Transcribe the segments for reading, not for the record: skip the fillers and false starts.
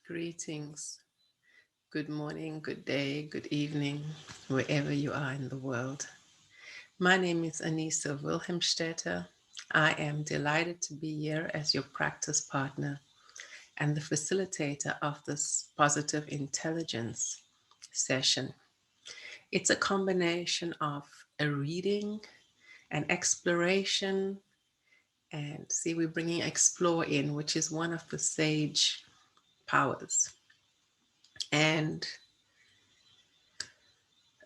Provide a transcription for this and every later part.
Greetings. Good morning, good day, good evening, wherever you are in the world. My name is Anissa Wilhelmstetter. I am delighted to be here as your practice partner and the facilitator of this positive intelligence session. It's a combination of a reading, an exploration, and see, we're bringing explore in, which is one of the sage powers. And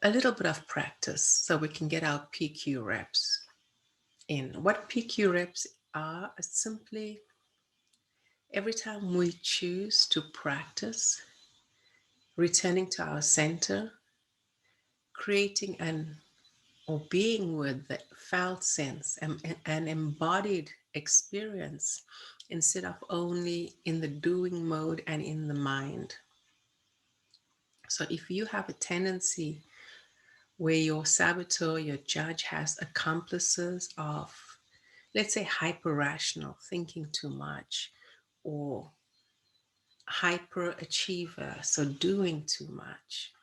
a little bit of practice so we can get our PQ reps in. What PQ reps are is simply every time we choose to practice returning to our center, creating an or being with the felt sense and an embodied experience instead of only in the doing mode and in the mind. So if you have a tendency where your saboteur, your judge has accomplices of, let's say, hyper rational, thinking too much, or hyper achiever, so doing too much,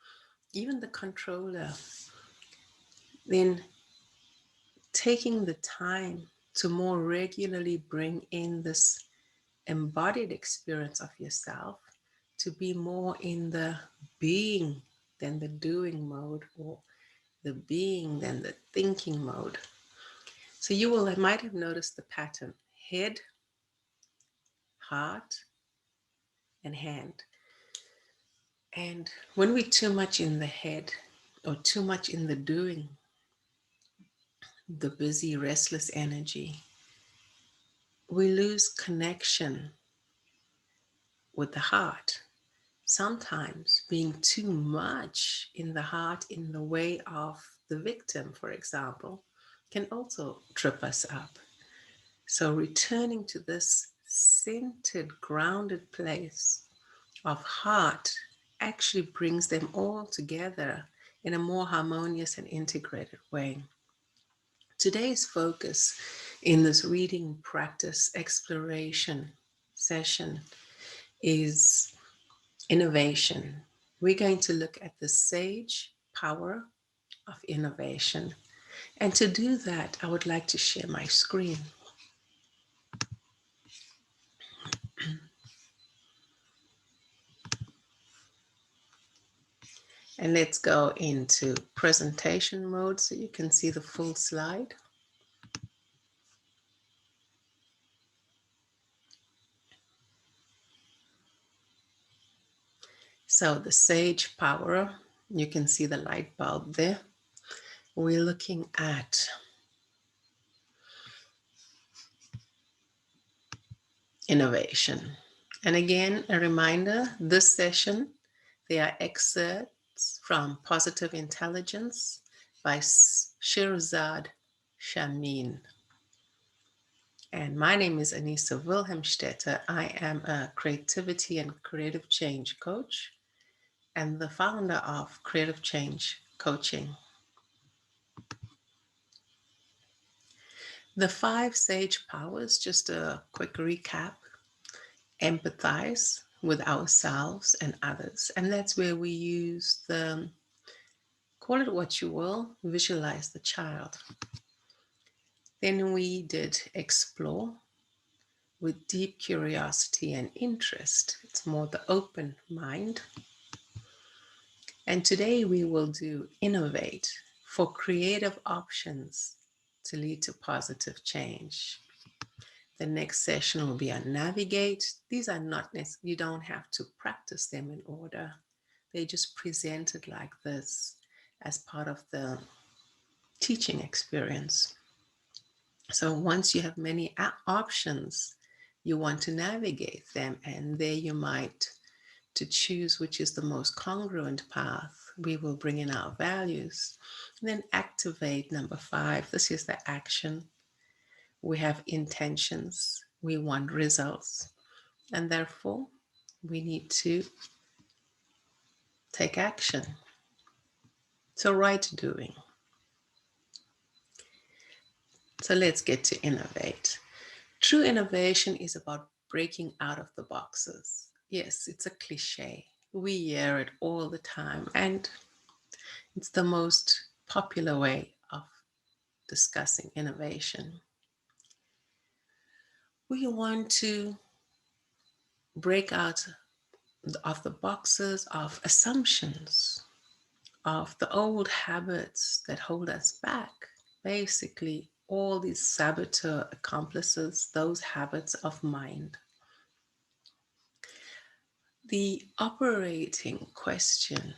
even the controller, then taking the time to more regularly bring in this embodied experience of yourself to be more in the being than the doing mode, or the being than the thinking mode. So I might have noticed the pattern: head, heart, and hand. And when we're too much in the head or too much in the doing, the busy, restless energy, we lose connection with the heart. Sometimes being too much in the heart in the way of the victim, for example, can also trip us up. So returning to this centered, grounded place of heart actually brings them all together in a more harmonious and integrated way. Today's focus in this reading practice exploration session is innovation. We're going to look at the sage power of innovation. And to do that, I would like to share my screen. And let's go into presentation mode so you can see the full slide. So the sage power, you can see the light bulb there. We're looking at innovation. And again, a reminder, this session, they are excerpts from Positive Intelligence by Shirzad Chamine. And my name is Anissa Wilhelmstetter. I am a creativity and creative change coach and the founder of Creative Change Coaching. The 5 sage powers, just a quick recap: empathize with ourselves and others. And that's where we use the, call it what you will, visualize the child. Then we did explore with deep curiosity and interest. It's more the open mind. And today we will do innovate for creative options to lead to positive change. The next session will be on navigate. These are not necessarily, you don't have to practice them in order. They just presented like this as part of the teaching experience. So once you have many options, you want to navigate them, and there you might to choose which is the most congruent path. We will bring in our values. And then activate, number 5. This is the action. We have intentions. We want results. And therefore, we need to take action. So right doing. So let's get to innovate. True innovation is about breaking out of the boxes Yes, it's a cliche. We hear it all the time, and it's the most popular way of discussing innovation. We want to break out of the boxes of assumptions, of the old habits that hold us back. Basically, all these saboteur accomplices, those habits of mind. The operating question.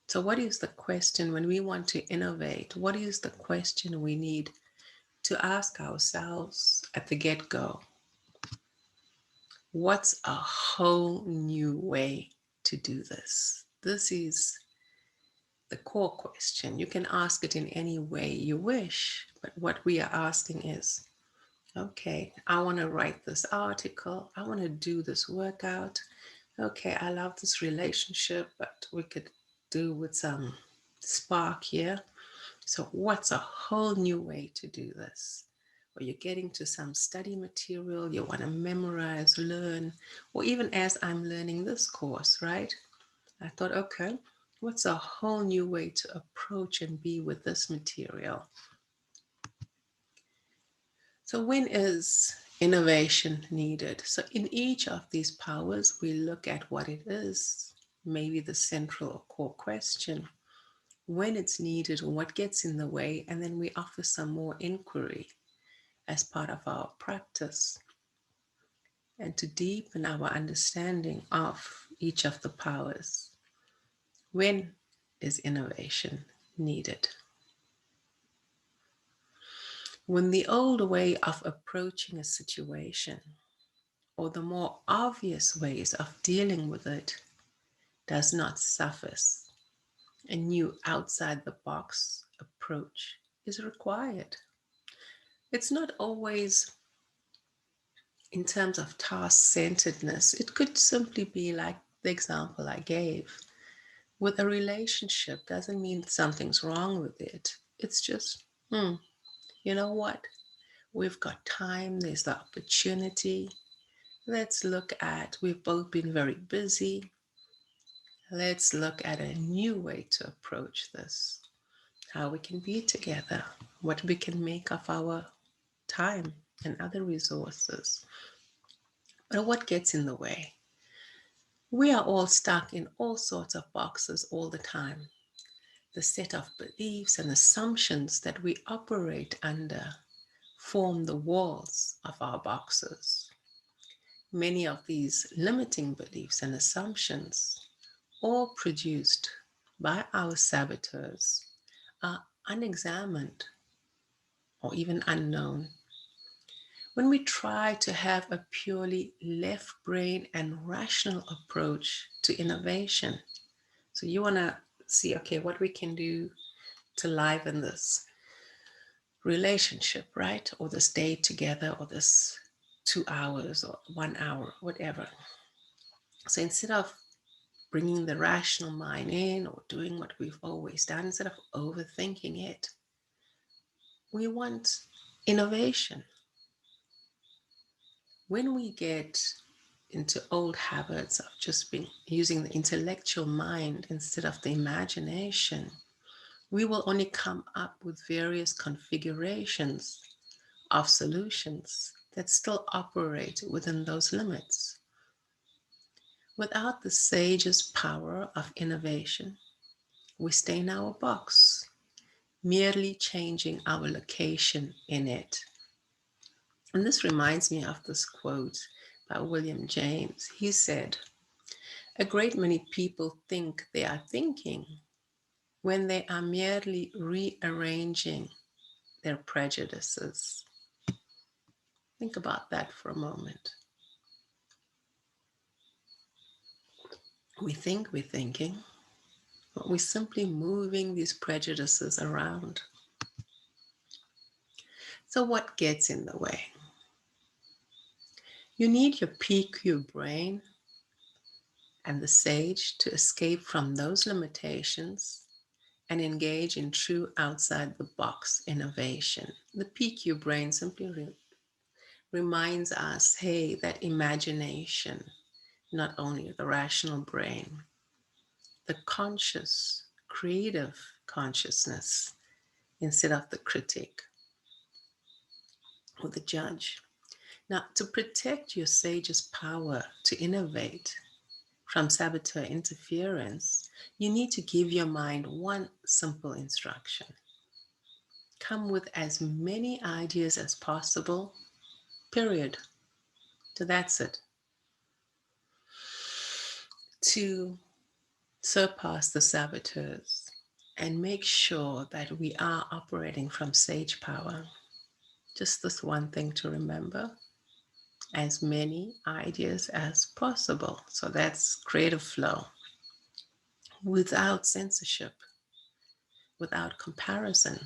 So, what is the question when we want to innovate? What is the question we need to ask ourselves at the get go? What's a whole new way to do this? This is the core question. You can ask it in any way you wish, but what we are asking is, okay, I want to write this article, I want to do this workout. Okay, I love this relationship, but we could do with some spark here. So, what's a whole new way to do this? Or you're getting to some study material, you want to memorize, learn, or even as I'm learning this course, right? I thought, okay, what's a whole new way to approach and be with this material? So, when is innovation needed? So, in each of these powers, we look at what it is, maybe the central or core question, when it's needed, what gets in the way, and then we offer some more inquiry as part of our practice and to deepen our understanding of each of the powers. When is innovation needed? When the old way of approaching a situation or the more obvious ways of dealing with it does not suffice, a new outside the box approach is required. It's not always in terms of task centeredness, it could simply be like the example I gave. With a relationship, doesn't mean something's wrong with it. It's just, you know what? We've got time, there's the opportunity. Let's look at, we've both been very busy. Let's look at a new way to approach this. How we can be together, what we can make of our time and other resources. But what gets in the way? We are all stuck in all sorts of boxes all the time. The set of beliefs and assumptions that we operate under form the walls of our boxes. Many of these limiting beliefs and assumptions, all produced by our saboteurs, are unexamined or even unknown. When we try to have a purely left brain and rational approach to innovation, so you want to see, okay, what we can do to liven this relationship, right? Or this day together, or this 2 hours or 1 hour, whatever. So instead of bringing the rational mind in or doing what we've always done, instead of overthinking it, we want innovation. When we get into old habits of just being using the intellectual mind instead of the imagination, we will only come up with various configurations of solutions that still operate within those limits. Without the sage's power of innovation, we stay in our box, merely changing our location in it. And this reminds me of this quote by William James. He said, "A great many people think they are thinking when they are merely rearranging their prejudices." Think about that for a moment. We think we're thinking, but we're simply moving these prejudices around. So, what gets in the way? You need your PQ brain and the sage to escape from those limitations and engage in true outside the box innovation. The PQ brain simply reminds us, hey, that imagination, not only the rational brain, the conscious, creative consciousness instead of the critic or the judge. Now, to protect your sage's power to innovate from saboteur interference, you need to give your mind one simple instruction. Come with as many ideas as possible, period. So that's it. To surpass the saboteurs and make sure that we are operating from sage power. Just this one thing to remember: as many ideas as possible. So that's creative flow, without censorship, without comparison.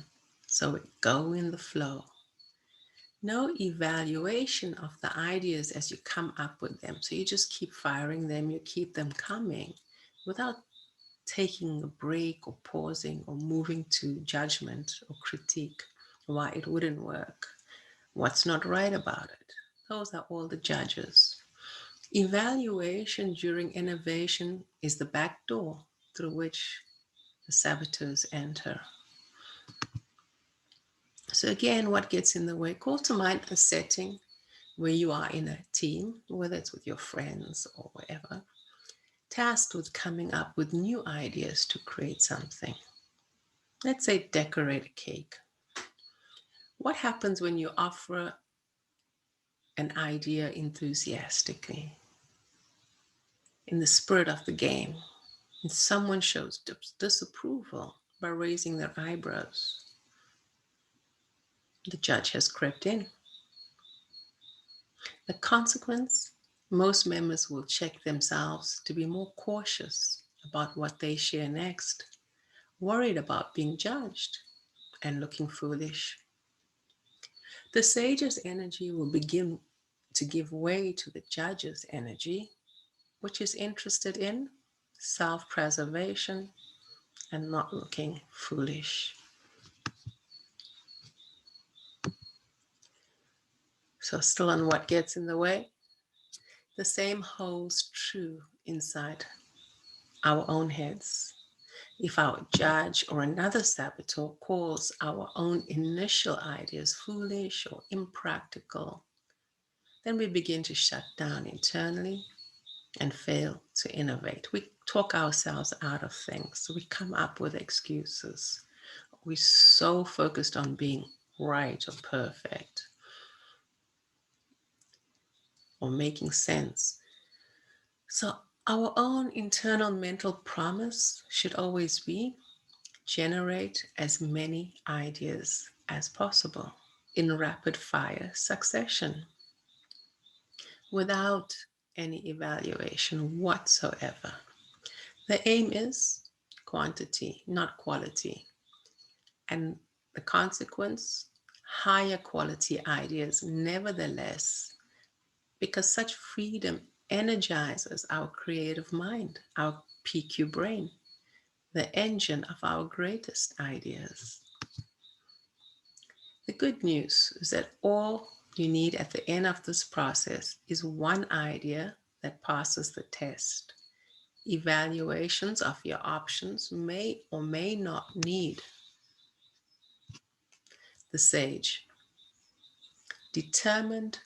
So we go in the flow. No evaluation of the ideas as you come up with them. So you just keep firing them, you keep them coming without taking a break or pausing or moving to judgment or critique why it wouldn't work, what's not right about it. Those are all the judges. Evaluation during innovation is the back door through which the saboteurs enter. So again, what gets in the way? Call to mind a setting where you are in a team, whether it's with your friends or wherever, tasked with coming up with new ideas to create something. Let's say decorate a cake. What happens when you offer an idea enthusiastically, in the spirit of the game, and someone shows disapproval by raising their eyebrows? The judge has crept in. The consequence? Most members will check themselves to be more cautious about what they share next, worried about being judged and looking foolish. The sage's energy will begin to give way to the judge's energy, which is interested in self-preservation and not looking foolish. So still on what gets in the way? The same holds true inside our own heads. If our judge or another saboteur calls our own initial ideas foolish or impractical, then we begin to shut down internally and fail to innovate. We talk ourselves out of things. We come up with excuses. We're so focused on being right or perfect or making sense. So our own internal mental promise should always be: generate as many ideas as possible in rapid fire succession without any evaluation whatsoever. The aim is quantity, not quality. And the consequence, higher quality ideas, nevertheless, because such freedom energizes our creative mind, our PQ brain, the engine of our greatest ideas. The good news is that all you need at the end of this process is one idea that passes the test. Evaluations of your options may or may not need the sage. Determined,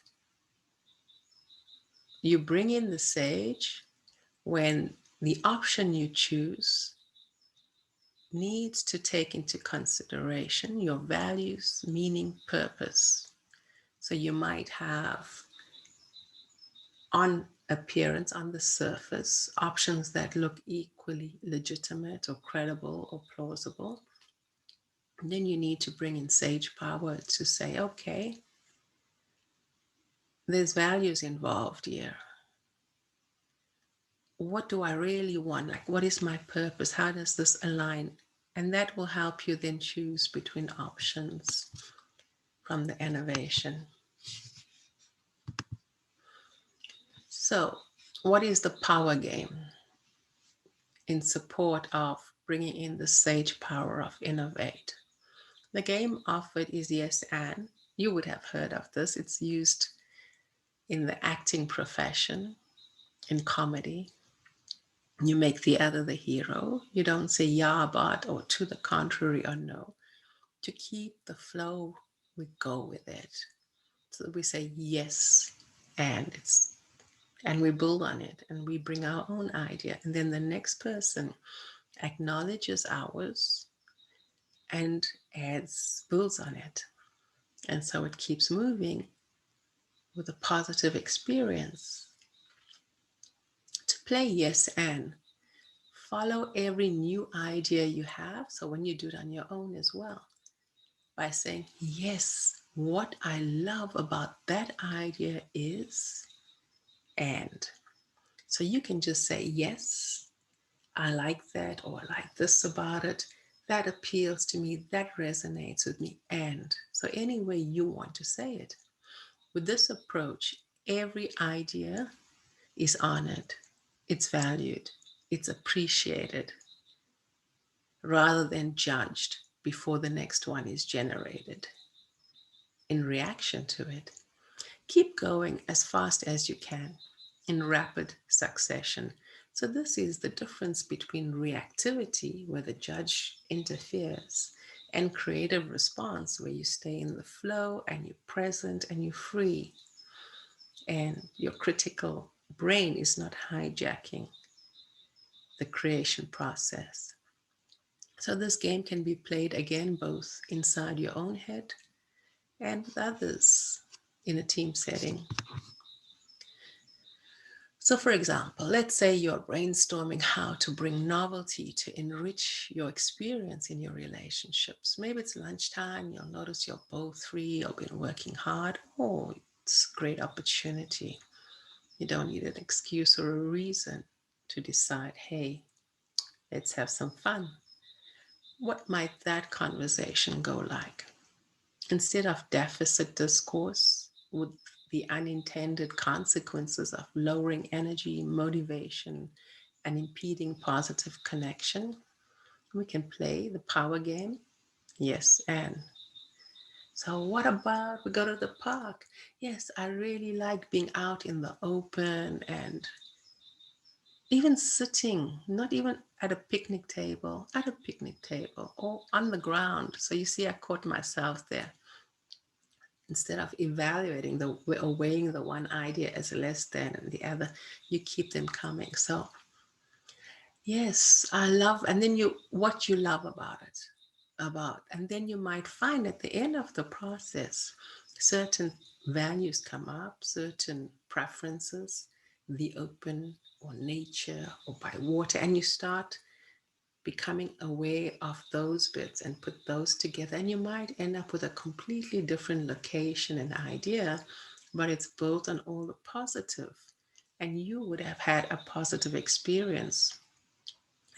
you bring in the sage when the option you choose needs to take into consideration your values, meaning, purpose. So you might have, on appearance, on the surface, options that look equally legitimate or credible or plausible. And then you need to bring in sage power to say, okay, there's values involved here. What do I really want? Like, what is my purpose? How does this align? And that will help you then choose between options from the innovation. So, what is the power game in support of bringing in the sage power of innovate? The game of it is yes and. You would have heard of this. It's used in the acting profession. in comedy. You make the other the hero. You don't say yeah, but, or to the contrary, or no. To keep the flow, we go with it. So we say yes, and we build on it, and we bring our own idea, and then the next person acknowledges ours and adds, builds on it. And so it keeps moving with a positive experience. To play yes and follow every new idea you have. So when you do it on your own as well, by saying, yes, what I love about that idea is, and so you can just say, yes, I like that, or I like this about it. That appeals to me, that resonates with me. And so, any way you want to say it, with this approach, every idea is honored, it's valued, it's appreciated, rather than judged before the next one is generated in reaction to it. Keep going as fast as you can in rapid succession. So, this is the difference between reactivity, where the judge interferes, and creative response, where you stay in the flow and you're present and you're free, and your critical brain is not hijacking the creation process. So, this game can be played again both inside your own head and with others in a team setting. So, for example, let's say you're brainstorming how to bring novelty to enrich your experience in your relationships. Maybe it's lunchtime, you'll notice you're both free, or been working hard. Oh, it's a great opportunity. You don't need an excuse or a reason to decide, hey, let's have some fun. What might that conversation go like? Instead of deficit discourse with the unintended consequences of lowering energy, motivation, and impeding positive connection, we can play the power game. Yes, and so what about we go to the park? Yes, I really like being out in the open and even sitting, not even at a picnic table or on the ground. So you see, I caught myself there. Instead of evaluating the or weighing the one idea as less than and the other, you keep them coming. So yes, I love, and then you what you love about it, and then you might find at the end of the process, certain values come up, certain preferences, the open or nature or by water, and you start becoming aware of those bits and put those together. And you might end up with a completely different location and idea, but it's built on all the positive. And you would have had a positive experience.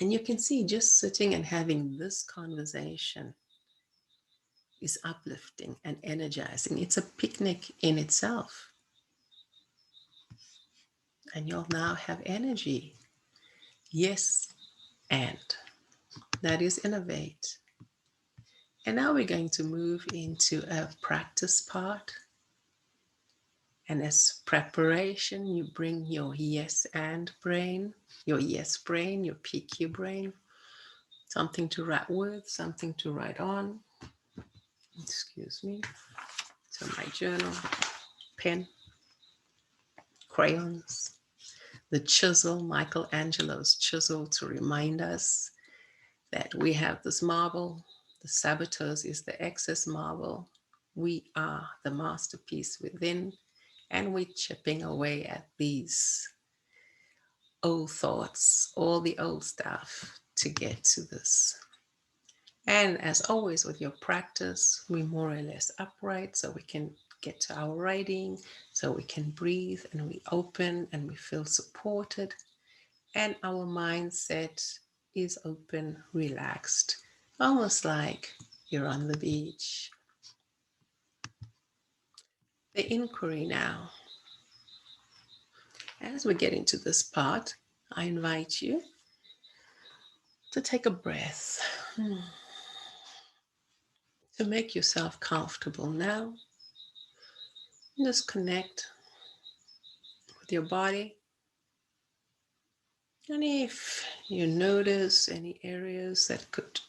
And you can see just sitting and having this conversation is uplifting and energizing. It's a picnic in itself. And you'll now have energy. Yes, and that is innovate. And now we're going to move into a practice part. And as preparation, you bring your yes and brain, your yes brain, your PQ brain, something to write with, something to write on. Excuse me. So my journal, pen, crayons, the chisel, Michelangelo's chisel, to remind us that we have this marble. The saboteurs is the excess marble. We are the masterpiece within, and we're chipping away at these old thoughts, all the old stuff to get to this. And as always, with your practice, we more or less upright so we can get to our writing, so we can breathe and we open and we feel supported. And our mindset is open, relaxed, almost like you're on the beach. The inquiry now. As we get into this part, I invite you to take a breath, to make yourself comfortable now. Just connect with your body, And if you notice any areas that could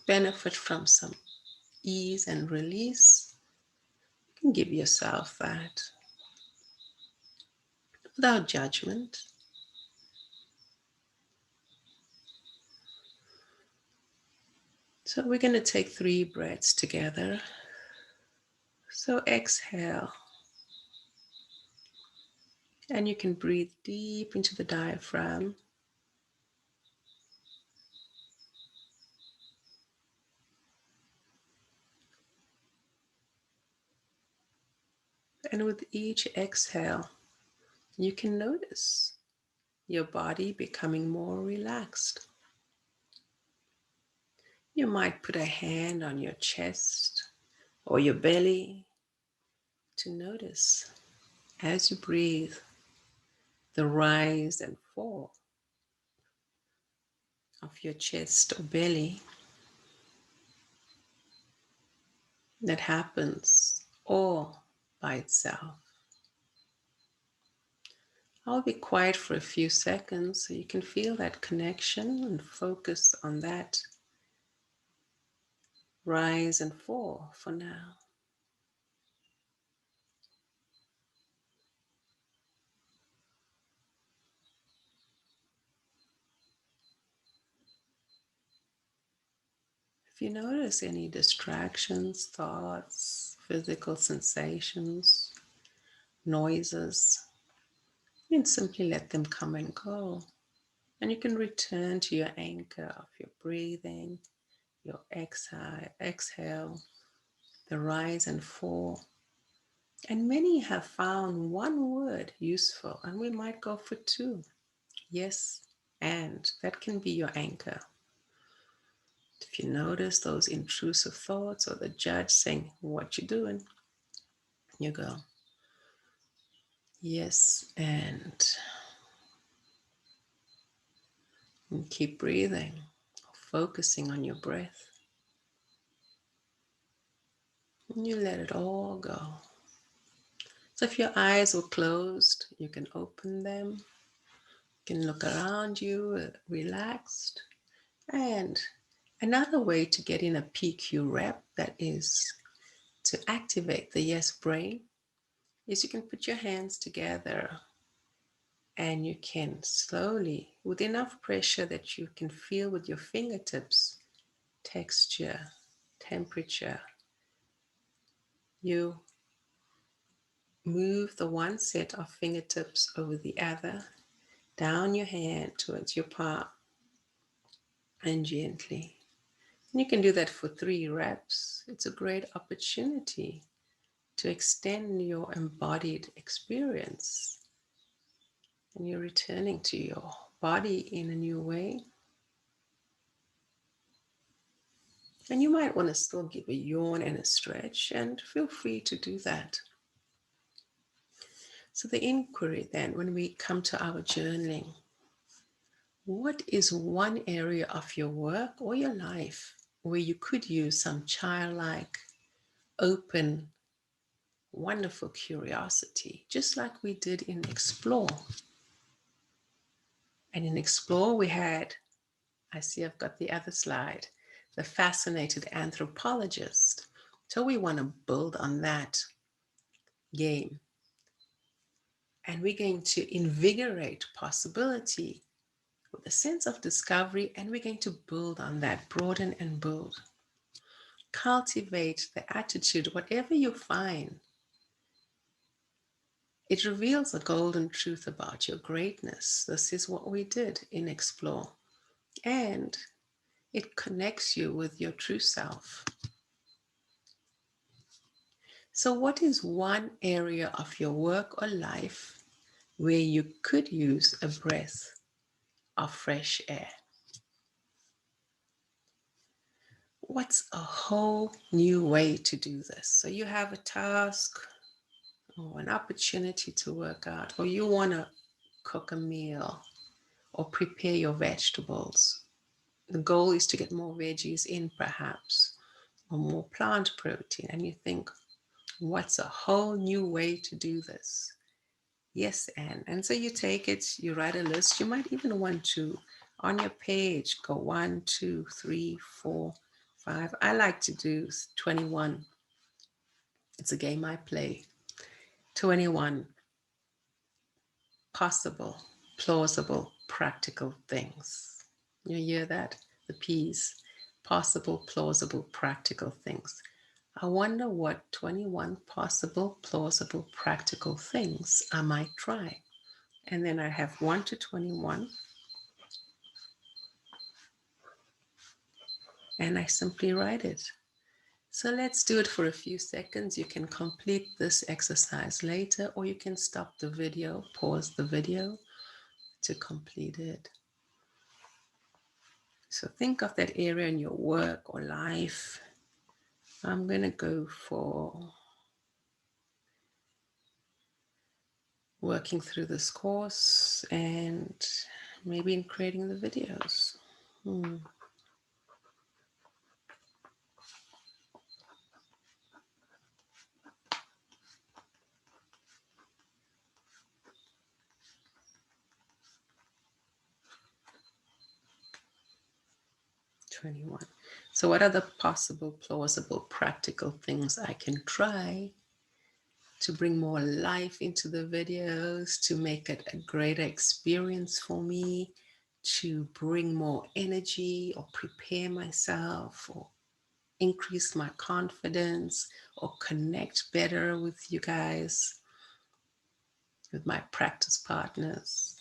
benefit from some ease and release, you can give yourself that without judgment. So we're going to take 3 breaths together. So exhale, and you can breathe deep into the diaphragm. And with each exhale, you can notice your body becoming more relaxed. You might put a hand on your chest or your belly to notice as you breathe the rise and fall of your chest or belly that happens all by itself. I'll be quiet for a few seconds so you can feel that connection and focus on that rise and fall for now. If you notice any distractions, thoughts, physical sensations, noises, you can simply let them come and go. And you can return to your anchor of your breathing, your exhale, the rise and fall. And many have found one word useful, and we might go for 2. Yes, and that can be your anchor. If you notice those intrusive thoughts or the judge saying, "What you doing?" you go, "Yes, and keep breathing, focusing on your breath. And you let it all go. So if your eyes were closed, you can open them. You can look around you, relaxed. And another way to get in a PQ rep, that is to activate the yes brain, is you can put your hands together and you can slowly, with enough pressure that you can feel with your fingertips, texture, temperature, you move the one set of fingertips over the other, down your hand towards your palm, and gently. And you can do that for 3 reps. It's a great opportunity to extend your embodied experience. And you're returning to your body in a new way. And you might want to still give a yawn and a stretch, and feel free to do that. So the inquiry then, when we come to our journaling, what is one area of your work or your life where you could use some childlike, open, wonderful curiosity, just like we did in Explore? And in Explore, we had, I see I've got the other slide, the fascinated anthropologist. So we want to build on that game. And we're going to invigorate possibility with a sense of discovery, and we're going to build on that, broaden and build. Cultivate the attitude, whatever you find, it reveals a golden truth about your greatness. This is what we did in Explore. And it connects you with your true self. So what is one area of your work or life where you could use a breath of fresh air? What's a whole new way to do this? So you have a task or an opportunity to work out, or you want to cook a meal or prepare your vegetables. The goal is to get more veggies in, perhaps, or more plant protein. And you think, what's a whole new way to do this? Yes, and so you take it, you write a list. You might even want to, on your page, go 1, 2, 3, 4, 5. I like to do 21. It's a game I play. 21 possible, plausible, practical things. You hear that? The P's. Possible, plausible, practical things. I wonder what 21 possible, plausible, practical things I might try. And then I have 1 to 21. And I simply write it. So let's do it for a few seconds. You can complete this exercise later, or you can stop the video, pause the video to complete it. So think of that area in your work or life. I'm going to go for working through this course and maybe in creating the videos. 21. So what are the possible, plausible, practical things I can try to bring more life into the videos, to make it a greater experience for me, to bring more energy or prepare myself or increase my confidence or connect better with you guys, with my practice partners.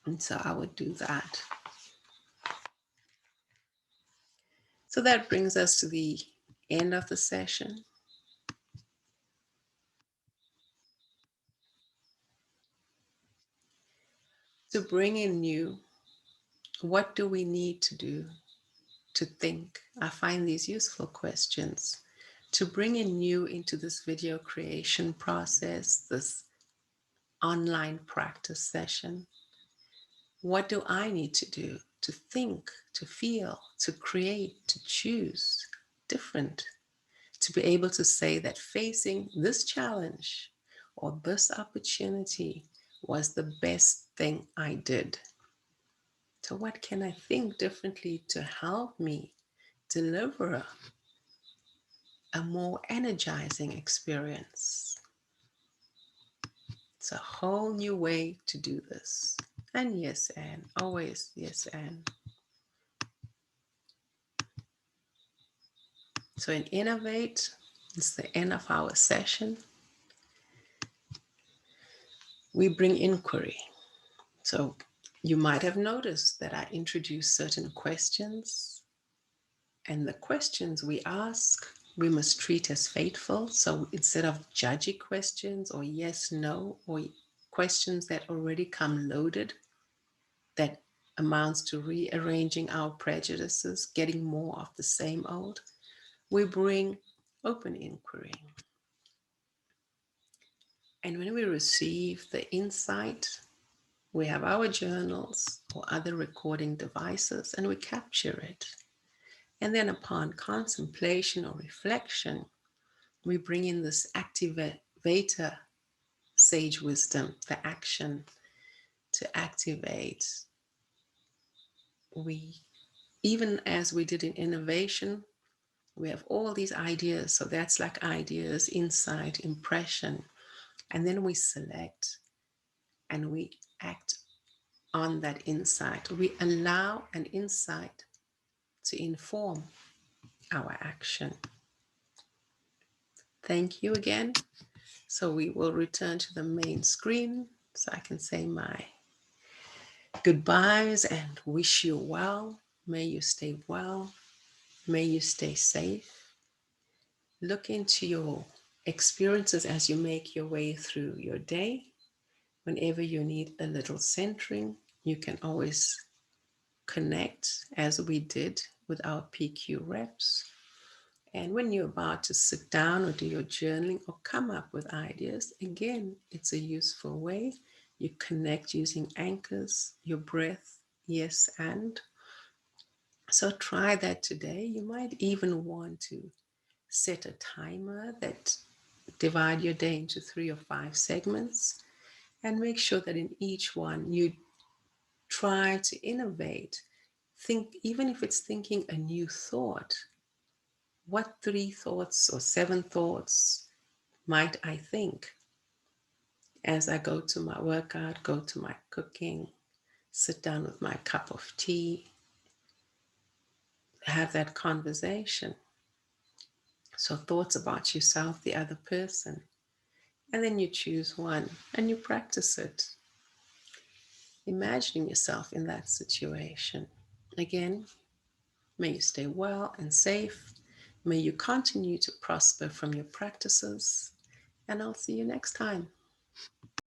And so I would do that. So that brings us to the end of the session. To bring in new, what do we need to do to think? I find these useful questions. To bring in new into this video creation process, this online practice session, what do I need to do to think, to feel, to create, to choose different? To be able to say that facing this challenge or this opportunity was the best thing I did. So what can I think differently to help me deliver a more energizing experience? It's a whole new way to do this. And yes, and always yes, and. So in Innovate, it's the end of our session. We bring inquiry. So you might have noticed that I introduced certain questions, and the questions we ask, we must treat as faithful. So instead of judgy questions or yes, no, or questions that already come loaded, that amounts to rearranging our prejudices, getting more of the same old, we bring open inquiry. And when we receive the insight, we have our journals or other recording devices and we capture it. And then upon contemplation or reflection, we bring in this activator sage wisdom, the action to activate. We, even as we did in innovation, we have all these ideas. So that's like ideas, insight, impression. And then we select and we act on that insight. We allow an insight to inform our action. Thank you again. So we will return to the main screen so I can say my goodbyes and wish you well. May you stay well. May you stay safe. Look into your experiences as you make your way through your day. Whenever you need a little centering, you can always connect as we did with our PQ reps. And when you're about to sit down or do your journaling or come up with ideas, again, it's a useful way. You connect using anchors, your breath, yes, and. So try that today. You might even want to set a timer that divide your day into 3 or 5 segments and make sure that in each one you try to innovate. Think, even if it's thinking a new thought, what 3 thoughts or 7 thoughts might I think as I go to my workout, go to my cooking, sit down with my cup of tea, have that conversation? So, thoughts about yourself, the other person, and then you choose one and you practice it, imagining yourself in that situation. Again, may you stay well and safe. May you continue to prosper from your practices. And I'll see you next time.